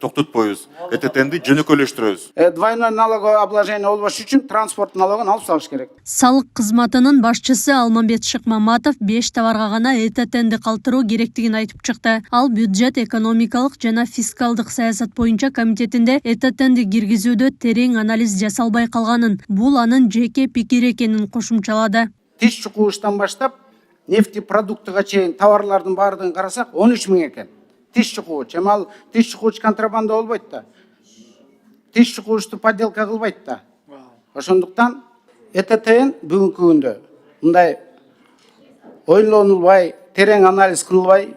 токтотпойбуз. ЭТТНди жөнөкөйлөштүрөбүз. Двойной налоговое обложение болбош үчүн транспорт налогун алып салыш керек. Салык кызматынын башчысы Алмамбет Шыкмаматов 5 товарга гана ЭТТНди калтыруу керектигин айтып чыкты. Ал бюджет, экономикалык жана фискалдык саясат боюнча комитетинде ЭТТНди киргизүүдө терең анализ жасалбай калганын, бул анын жеке пикири экенин кошумчалады. Тиш чукуштан баштап нефтепродуктыга чейин товарлардын баардыгын карасак 13 000 экен. Тиш чукууч, эми ал тиш чукууч контрабанда болбойт да. Тиш чукуучту подделка кылбайт да. Ошондуктан ЭТТН бүгүнкү күндө мындай ойлонулбай, терең анализ кылбай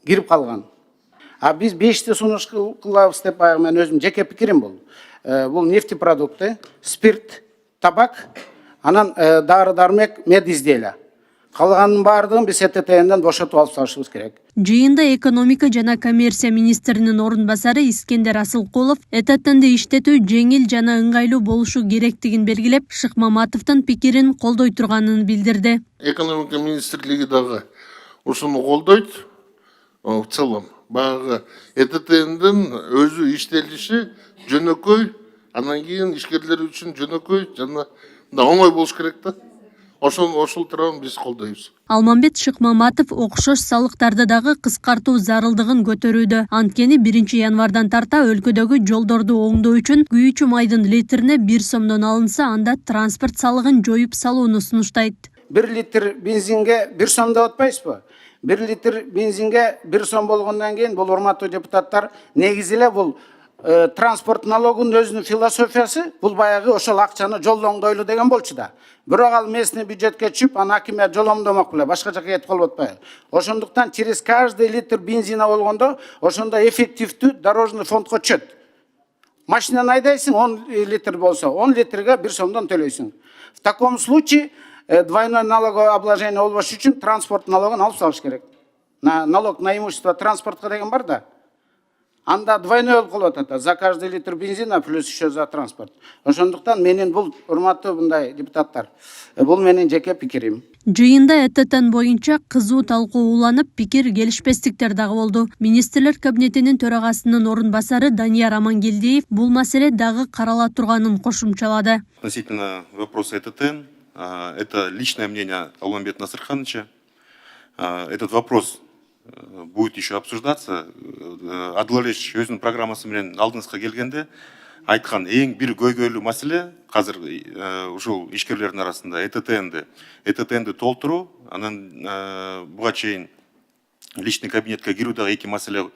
кирип калган. А биз 5 сунуш кылабыз деп мен өзүм жеке пикирим бул. Бул нефтепродукты, спирт, табак, анан дары-дармек, мед изделия. Калганын баардыгын биз ЭТТНден бошотуп алып салышыбыз керек. Жыйында экономика жана коммерция министринин орун басары Искендер Асылкулов ЭТТНди иштетүү жеңил жана ыңгайлуу болушу керектигин белгилеп, Шыкмаматовдун пикирин колдой турганын билдирди. Экономика министрлиги дагы ушуну колдойт. В целом, баягы ЭТТНдин өзү иштелиши жөнөкөй, анан кийин ишкерлер үчүн жөнөкөй жана оңой болуш керек да. Ошол турган биз колдойбуз. Алмамбет Шыкмаматов окшош салыктарды дагы кыскартуу зарылдыгын көтөрүүдө. Анткени 1 январдан тарта өлкөдөгү жолдорду оңдоо үчүн күйүүчү майдын литрине 1 сомдон алынса, анда транспорт салыгын жоюп салууну сунуштайт. 1 литр бензинге 1 сом деп атпайсызбы? 1 литр бензинге 1 сом болгондон кийин бул урматтуу депутаттар, негизи эле бул транспорт налогунун өзүнүн философиясы бул баягы ошол акчаны жолдоңдойлу деген болчу да. Бирок ал местный бюджетке түшүп, аны акимият жоломдомок беле, башка жака кетип калып атпайбы. Ошондуктан через каждый литр бензина болгондо ошондо эффективдүү дорожный фондко түшөт. Машинаны айдайсың, 10 литр болсо, 10 литрге 1 сомдон төлөйсүң. В таком случае двойной налоговое обложение болбош үчүн транспорт налогун алып салыш керек. Налог на имущество транспортка деген бар да. Анда двойной болуп калып атат, за каждый литр бензина плюс еще за транспорт. Ошондуктан менин бул урматтуу мындай депутаттар, бул менин жеке пикирим. Жыйында ЭТТН боюнча кызуу талкуу уланып, пикир келишпестиктер дагы болду. Министрлер кабинетинин төрагасынын орун басары Данияр Амангелдиев бул маселе дагы карала турганын кошумчалады. Относительно вопроса ЭТТН, это личное мнение Алмамбета Насырхановича. Этот вопрос будет еще обсуждаться. Адылалевич өзүнүн программасы менен алдыңызга келгенде айткан эң бир көйгөйлүү маселе азыр ушул ишкерлердин арасында ЭТТНди толтуруу, анан буга чейин личный кабинетке кирүү дагы 2 маселе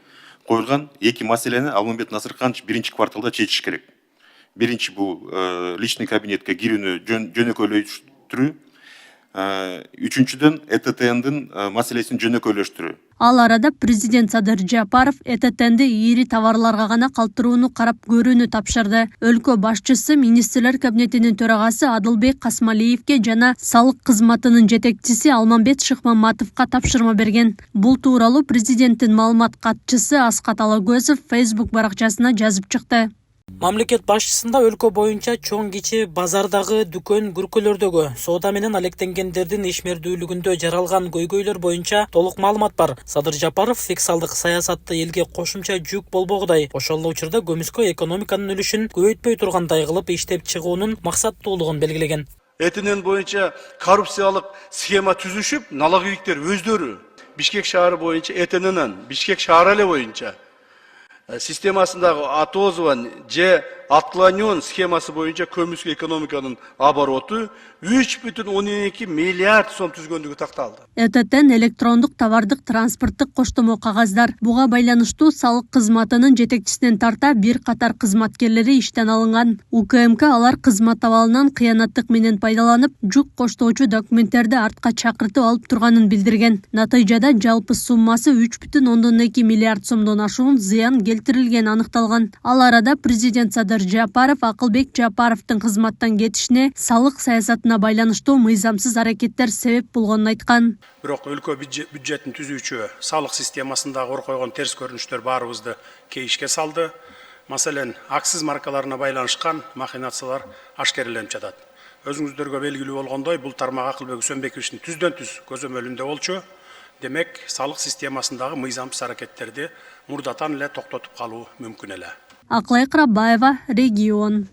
коюлган. 2 маселени Алмамбет Насырханович 1 кварталда чечиш керек. Биринчи бул личный кабинетке кирүүнү жөнөкөйлөштүрүү. Үчүнчүдөн ЭТТНдин маселесин жөнөкөйлөштүрүү. Ал арада президент Садыр Жапаров ЭТТНди ири товарларга гана калтырууну карап көрүүнү тапшырды. Өлкө башчысы министрлер кабинетинин төрагасы Адылбек Касмалиевке жана салык кызматынын жетекчиси Алмамбет Шыкмаматовго тапшырма берген. Бул тууралуу президенттин маалымат катчысы Аскат Алагөзов Facebook баракчасына жазып чыкты. Мамлекет башчысында өлкө боюнча чоң кичи базардагы дүкөн күркөлөрдөгү соода менен алектенгендердин ишмердүүлүгүндө жаралган көйгөйлөр боюнча толук маалымат бар. Садыр Жапаров фискалдык саясатты элге кошумча жүк болбогудай, ошол учурда көмүскө экономиканын үлүшүн көбөйтпөй тургандай кылып иштеп чыгуунун максаттуулугун белгилеген. ЭТТН боюнча коррупциялык схема түзүшүп, налоговиктер өздөрү Бишкек шаары боюнча ЭТНнын Бишкек шаары эле боюнча системасындагы атоозган же отклонен схемасы боюнча көмүскө экономиканын обороту 3,12 миллиард сом түзгөндүгү такталды. ЭТТН электрондук товардык транспорттук коштомо кагаздар. Буга байланыштуу салык кызматынын жетекчисинен тарта бир катар кызматкерлери иштен алынган. УКМК алар кызмат абалынан кыянаттык менен пайдаланып, жүк коштоочу документтерди артка чакыртып алып турганын билдирген. Натыйжада жалпы суммасы 3,2 миллиард сомдон ашуун зыян келтирилгени аныкталган. Ал арада президент Садыр Жапаров Акылбек Жапаровдун кызматтан кетишине салык саясатына байланыштуу мыйзамсыз аракеттер себеп болгонун айткан. Бирок өлкө бюджетин түзүүчү салык системасындагы ор койгон терс көрүнүштөр баарыбызды кейишке салды. Маселен, акциз маркаларына байланышкан махинациялар ашкереленип жатат. Өзүңүздөргө белгилүү болгондой, бул тармак Акылбек Үсөнбековичтин түздөн түз көзөмөлүндө болчу. демек салык системасындагы мыйзамсыз аракеттерди мурдатан эле токтотуп калуу мүмкүн эле. Аклай Кырабаева, Регион.